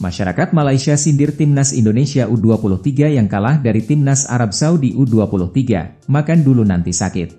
Masyarakat Malaysia sindir Timnas Indonesia U23 yang kalah dari Timnas Arab Saudi U23, makan dulu nanti sakit.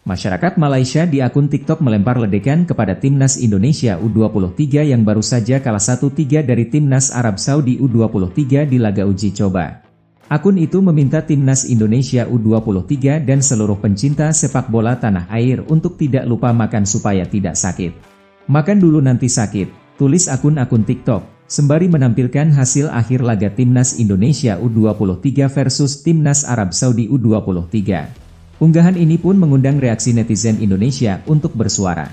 Masyarakat Malaysia di akun TikTok melempar ledekan kepada Timnas Indonesia U23 yang baru saja kalah 1-3 dari Timnas Arab Saudi U23 di laga uji coba. Akun itu meminta Timnas Indonesia U23 dan seluruh pencinta sepak bola tanah air untuk tidak lupa makan supaya tidak sakit. Makan dulu nanti sakit, tulis akun-akun TikTok, sembari menampilkan hasil akhir laga Timnas Indonesia U23 versus Timnas Arab Saudi U23. Unggahan ini pun mengundang reaksi netizen Indonesia untuk bersuara.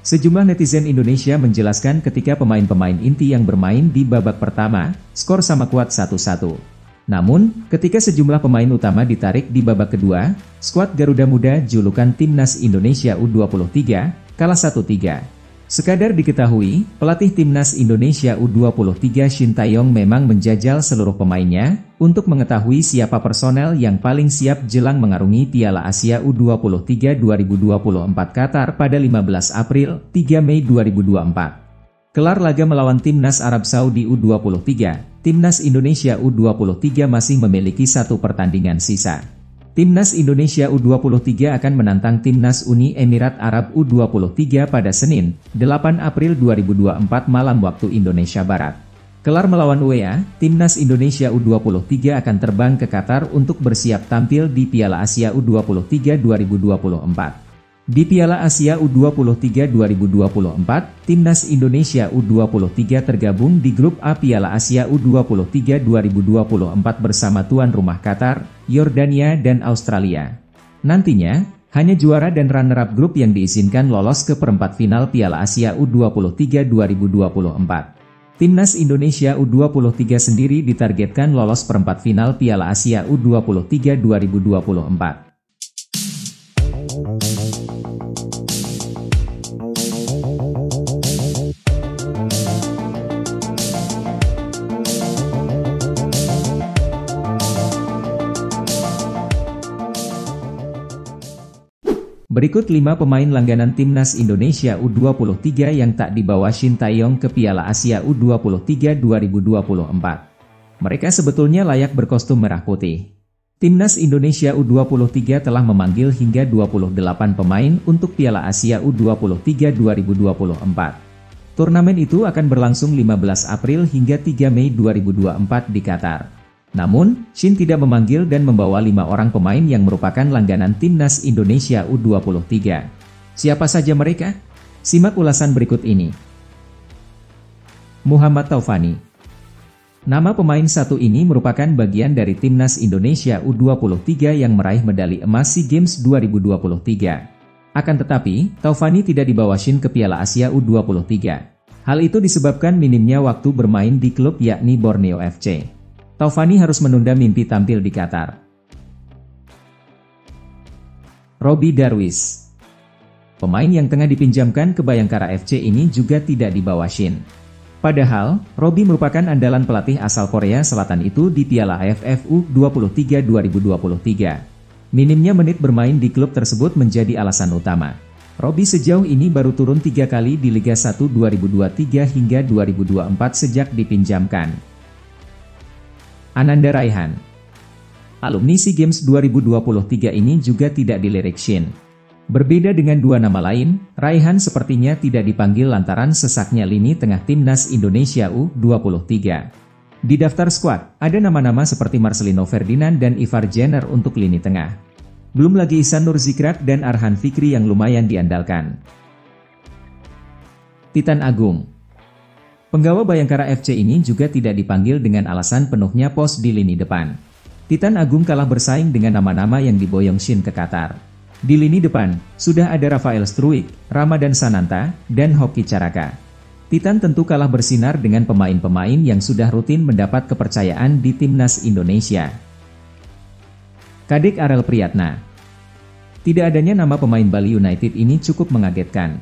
Sejumlah netizen Indonesia menjelaskan ketika pemain-pemain inti yang bermain di babak pertama, skor sama kuat 1-1. Namun, ketika sejumlah pemain utama ditarik di babak kedua, skuad Garuda Muda julukan Timnas Indonesia U23, kalah 1-3. Sekadar diketahui, pelatih Timnas Indonesia U23 Shin Tae-yong memang menjajal seluruh pemainnya, untuk mengetahui siapa personel yang paling siap jelang mengarungi Piala Asia U23 2024 Qatar pada 15 April, 3 Mei 2024. Kelar laga melawan Timnas Arab Saudi U23, Timnas Indonesia U23 masih memiliki satu pertandingan sisa. Timnas Indonesia U23 akan menantang Timnas Uni Emirat Arab U23 pada Senin, 8 April 2024 malam waktu Indonesia Barat. Kelar melawan UEA, Timnas Indonesia U23 akan terbang ke Qatar untuk bersiap tampil di Piala Asia U23 2024. Di Piala Asia U23 2024, Timnas Indonesia U23 tergabung di grup A Piala Asia U23 2024 bersama tuan rumah Qatar, Yordania dan Australia. Nantinya, hanya juara dan runner-up grup yang diizinkan lolos ke perempat final Piala Asia U23 2024. Timnas Indonesia U23 sendiri ditargetkan lolos perempat final Piala Asia U23 2024. Berikut 5 pemain langganan Timnas Indonesia U23 yang tak dibawa Shin Tae-yong ke Piala Asia U23 2024. Mereka sebetulnya layak berkostum merah putih. Timnas Indonesia U23 telah memanggil hingga 28 pemain untuk Piala Asia U23 2024. Turnamen itu akan berlangsung 15 April hingga 3 Mei 2024 di Qatar. Namun, Shin tidak memanggil dan membawa 5 orang pemain yang merupakan langganan Timnas Indonesia U23. Siapa saja mereka? Simak ulasan berikut ini. Muhammad Taufani. Nama pemain satu ini merupakan bagian dari Timnas Indonesia U23 yang meraih medali emas SEA Games 2023. Akan tetapi, Taufani tidak dibawa Shin ke Piala Asia U23. Hal itu disebabkan minimnya waktu bermain di klub yakni Borneo FC. Taufani harus menunda mimpi tampil di Qatar. Robby Darwish. Pemain yang tengah dipinjamkan ke Bayangkara FC ini juga tidak dibawa Shin. Padahal, Robby merupakan andalan pelatih asal Korea Selatan itu di Piala AFF U23 2023. Minimnya menit bermain di klub tersebut menjadi alasan utama. Robby sejauh ini baru turun 3 kali di Liga 1 2023 hingga 2024 sejak dipinjamkan. Ananda Raihan. Alumni SEA Games 2023 ini juga tidak dilirik Shin. Berbeda dengan 2 nama lain, Raihan sepertinya tidak dipanggil lantaran sesaknya lini tengah Timnas Indonesia U23. Di daftar skuad, ada nama-nama seperti Marcelino Ferdinand dan Ivar Jenner untuk lini tengah. Belum lagi Ihsan Nurzikrat dan Arhan Fikri yang lumayan diandalkan. Titan Agung. Penggawa Bayangkara FC ini juga tidak dipanggil dengan alasan penuhnya pos di lini depan. Titan Agung kalah bersaing dengan nama-nama yang diboyong Shin ke Qatar. Di lini depan, sudah ada Rafael Struijk, Ramadan Sananta, dan Hoki Caraka. Titan tentu kalah bersinar dengan pemain-pemain yang sudah rutin mendapat kepercayaan di Timnas Indonesia. Kadek Arel Priyatna. Tidak adanya nama pemain Bali United ini cukup mengagetkan.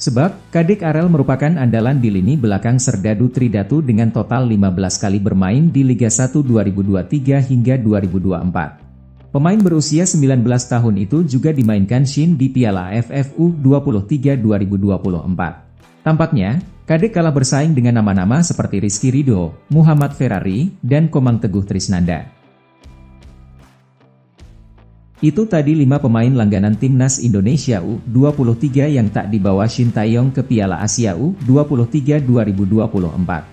Sebab, Kadek Arel merupakan andalan di lini belakang Serdadu Tridatu dengan total 15 kali bermain di Liga 1 2023 hingga 2024. Pemain berusia 19 tahun itu juga dimainkan Shin di Piala AFF U23 2024. Tampaknya, Kadek kalah bersaing dengan nama-nama seperti Rizky Ridho, Muhammad Ferrari, dan Komang Teguh Trisnanda. Itu tadi 5 pemain langganan Timnas Indonesia U23 yang tak dibawa Shin Taeyong ke Piala Asia U23 2024.